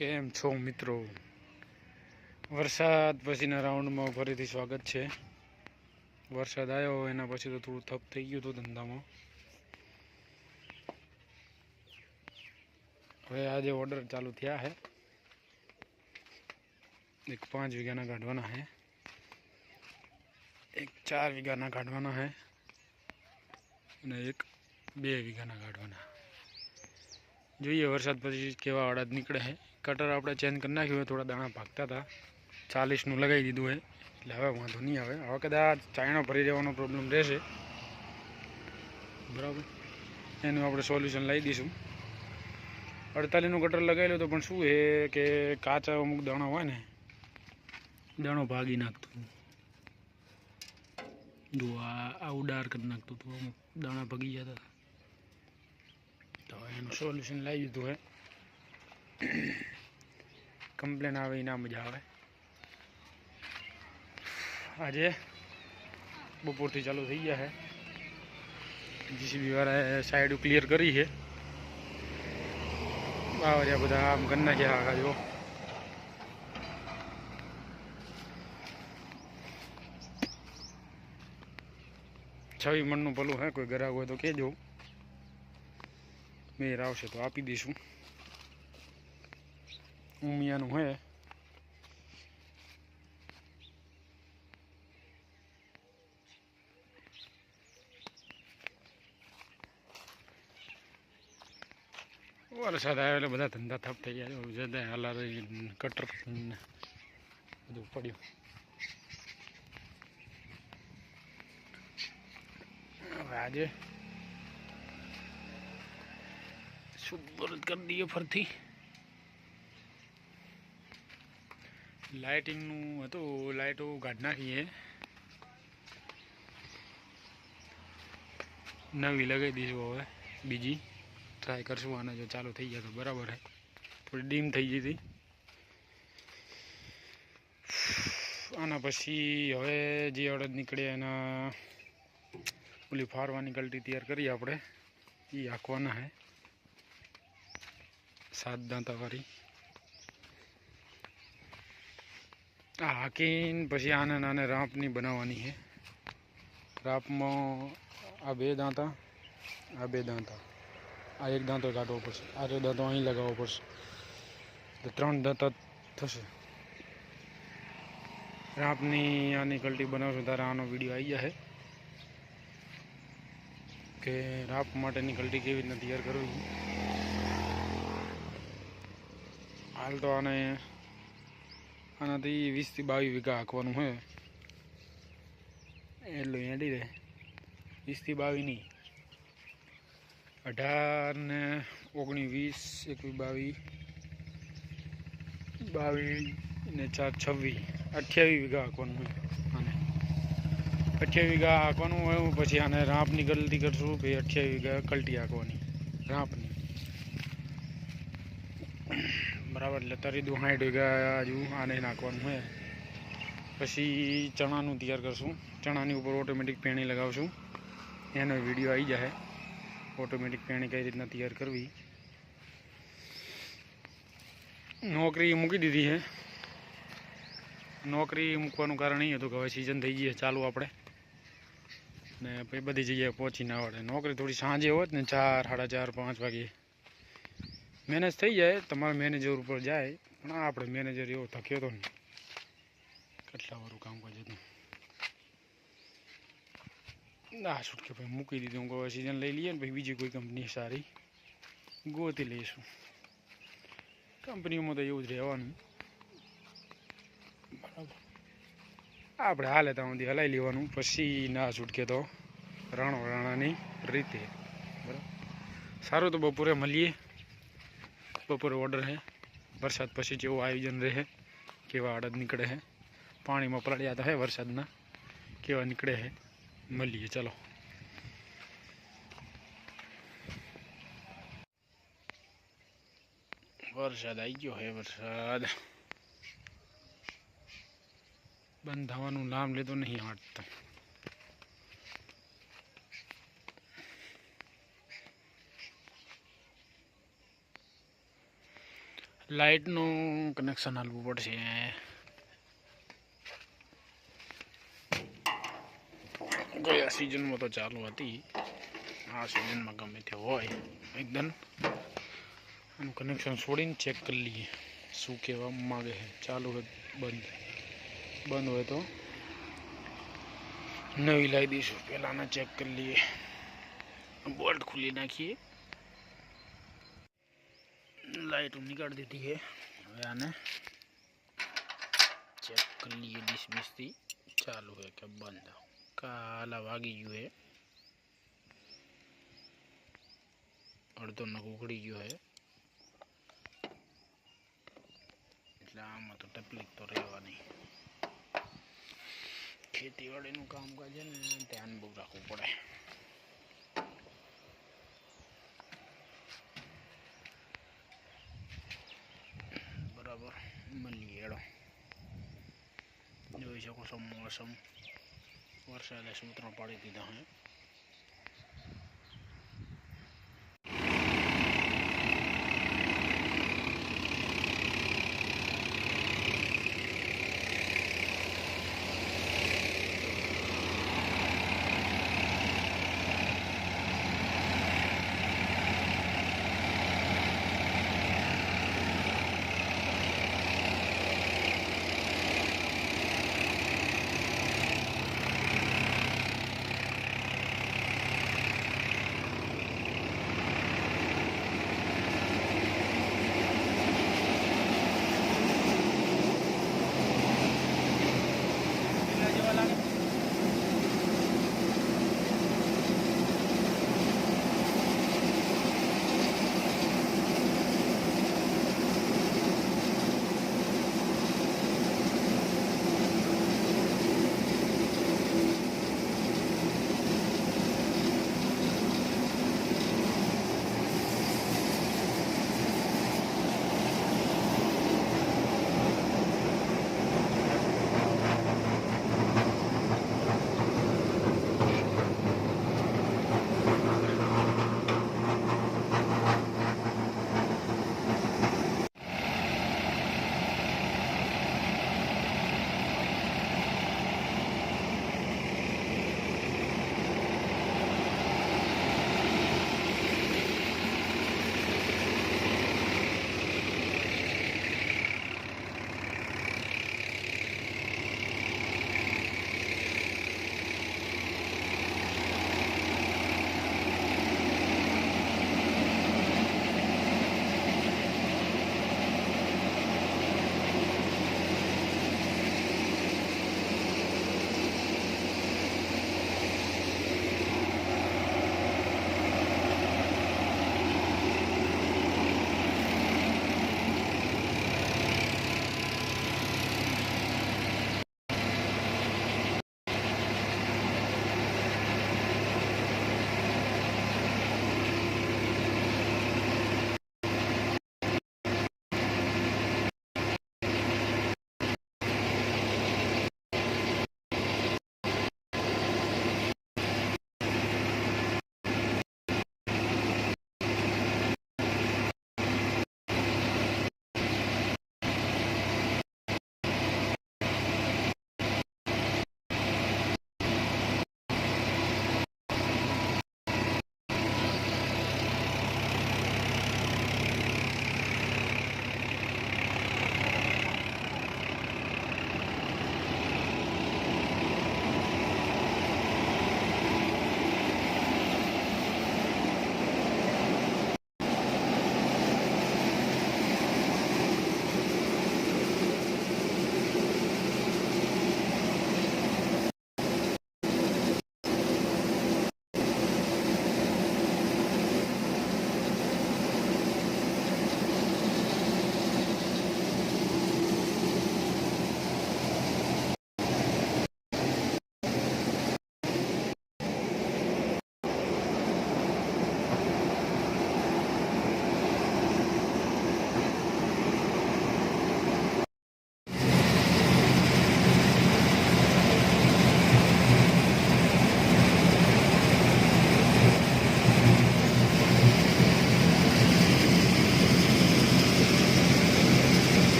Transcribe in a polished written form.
કેમ છો મિત્રો? વરસાદ પછીના રાઉન્ડમાં ફરીથી સ્વાગત છે. વરસાદ આવ્યો એના પછી તો થોડું થપ થઈ ગયું હતું ધંધામાં. હવે આજે ઓર્ડર ચાલુ થયા છે. એક 5 વીઘાના કાઢવાના છે, એક 4 વીઘાના કાઢવાના છે અને એક 2 વીઘાના કાઢવાના. જોઈએ વરસાદ પછી કેવા અડદ નીકળે છે. કટર આપણે ચેન્જ કરી નાખ્યું હોય, થોડા દાણા ભાગતા હતા, 40નું લગાવી દીધું હોય એટલે હવે વાંધો નહીં આવે. હવે કદાચ ચાયણો ભરી રહેવાનો પ્રોબ્લેમ રહેશે, બરાબર, એનું આપણે સોલ્યુશન લાવી દઈશું. 48નું કટર લગાવી લો તો પણ શું છે કે કાચા અમુક દાણા હોય ને, દાણો ભાગી નાખતું, જો આ ઉડાર કરી નાખતું હતું, અમુક દાણા ભાગી જતા હતા. તો એનું સોલ્યુશન લાવી દીધું હે. કમ્પ્લેન આવે એ ના મજા આવે. આજે બપોરથી ચાલુ થઈ ગયા છે. જીસીબી વાળાએ સાઈડ ક્લિયર કરી છે. બાવરિયા બધા આમ કરી નાખ્યા આખા જો. છવી મણનું પલું હે, કોઈ ગ્રાહક હોય તો કહેજો, મેર આવશે તો આપી દઈશું. ઉમિયાનું હે. વરસાદ આવ્યો એટલે બધા ધંધા થપ થઈ ગયા. જતા હાલા કટર બધું પડ્યું. હવે આજે સુપરત કરી દઈએ ફરથી. લાઇટિંગનું હતું, લાઇટો કાઢી નાખીએ, નવી લગાવી દઈશું. હવે બીજી ટ્રાય કરશું. આને જો ચાલુ થઈ ગયા તો બરાબર છે. થોડી ડીમ થઈ ગઈ હતી. આના પછી હવે જે અડદ નીકળે એના ઓલી ફારવાની ગલટી તૈયાર કરીએ આપણે, એ હાંકવાના છે, 7 દાંતાવાળી. આ હાંકીને પછી આને રાંપની બનાવવાની છે. રાંપમાં આ 2 દાંતા, આ 2 દાંતા, આ 1 દાંતો કાઢવો પડશે, આ 2 દાંતો અહીં લગાવવો પડશે, તો 3 દાંતા થશે. રાંપની આની ગલટી બનાવશું ત્યારે આનો વિડીયો આવી જશે કે રાંપ માટેની ગલટી કેવી રીતના તૈયાર કરવી. હાલ તો આનાથી 20 થી 22 વીઘા હાંકવાનું હોય, એટલું એડી રહે. 20 થી 22 નહીં, 18 ને 19, 20, 21, 22 ને 4, 26, 28 વીઘા હાંકવાનું હોય. આને 28 વીઘા હાંકવાનું હોય. પછી આને રાંપની ગલતી કરશું, પછી 28 વીઘા કલટી હાંકવાની રાંપની, બરાબર. એટલે તરીદું 60 વીઘા હજુ આને નાખવાનું હોય. પછી ચણાનું તૈયાર કરશું. ચણાની ઉપર ઓટોમેટિક પેણી લગાવશું, એનો વિડીયો આવી જાય. ઓટોમેટિક પેણી કઈ રીતના તૈયાર કરવી. નોકરી મૂકી દીધી છે. નોકરી મૂકવાનું કારણ એ હતું કે હવે સિઝન થઈ ગઈ ચાલુ આપણે, ને પછી બધી જગ્યાએ પહોંચી ના આવડે. નોકરી થોડી સાંજે હોત ને 4, 4:30, 5 વાગે મેનેજ થઈ જાય, તમારા મેનેજર ઉપર જાય. પણ આપણે મેનેજર એવો થક્યો હતો ને, કેટલા વારું કામ કરજો હતું. ના છૂટકે ભાઈ મૂકી દીધું. હું સિઝન લઈ લઈએ ને પછી બીજી કોઈ કંપની સારી ગોતી લઈશું. કંપનીઓમાં તો એવું જ રહેવાનું, બરાબર. આપણે હાલે ત્યાં સુધી હલાવી લેવાનું. પછી ના છૂટકે તો રાણાની રીતે, બરાબર. સારું, તો બપોરે મળીએ. બપોરે ઓર્ડર છે. વરસાદ પછી જેવું આયોજન રહે, કેવા અડદ નીકળે છે, પાણીમાં પલળ્યા તો હે વરસાદના, કેવા નીકળે છે, મળીએ. ચલો. વરસાદ આવી ગયો હે. વરસાદ બંધ થવાનું નામ લેતો નહીં. હાટ તો લાઇટનું કનેક્શન હાલવું પડશે. ગયા સિઝનમાં તો ચાલુ હતી, આ સિઝનમાં ગમે તે હોય એકદમ આનું કનેક્શન છોડીને ચેક કરી લઈએ શું કહેવા માગે છે. ચાલુ હોય બંધ હોય તો નવી લાવી દઈશું. પહેલાંને ચેક કરી લઈએ, બોલ્ટ ખોલી નાખીએ. લાઇટ નીકાળી દીધી છે. હવે આને ચેક કરી લઈએ ડીશ ચાલુ હોય કે બંધ. કાલા વાગી ગયું હે, અડધો નખ ઉખડી ગયો હે, એટલે આમાં તો તકલીફ તો રહેવાની. ખેતીવાડીનું કામકાજ છે ને, ધ્યાન બહુ રાખવું પડે. બરાબર, મળીએ હેડો. જોઈ શકો છો મોસમ વરસાદે સૂત્રો પાડી દીધા હે.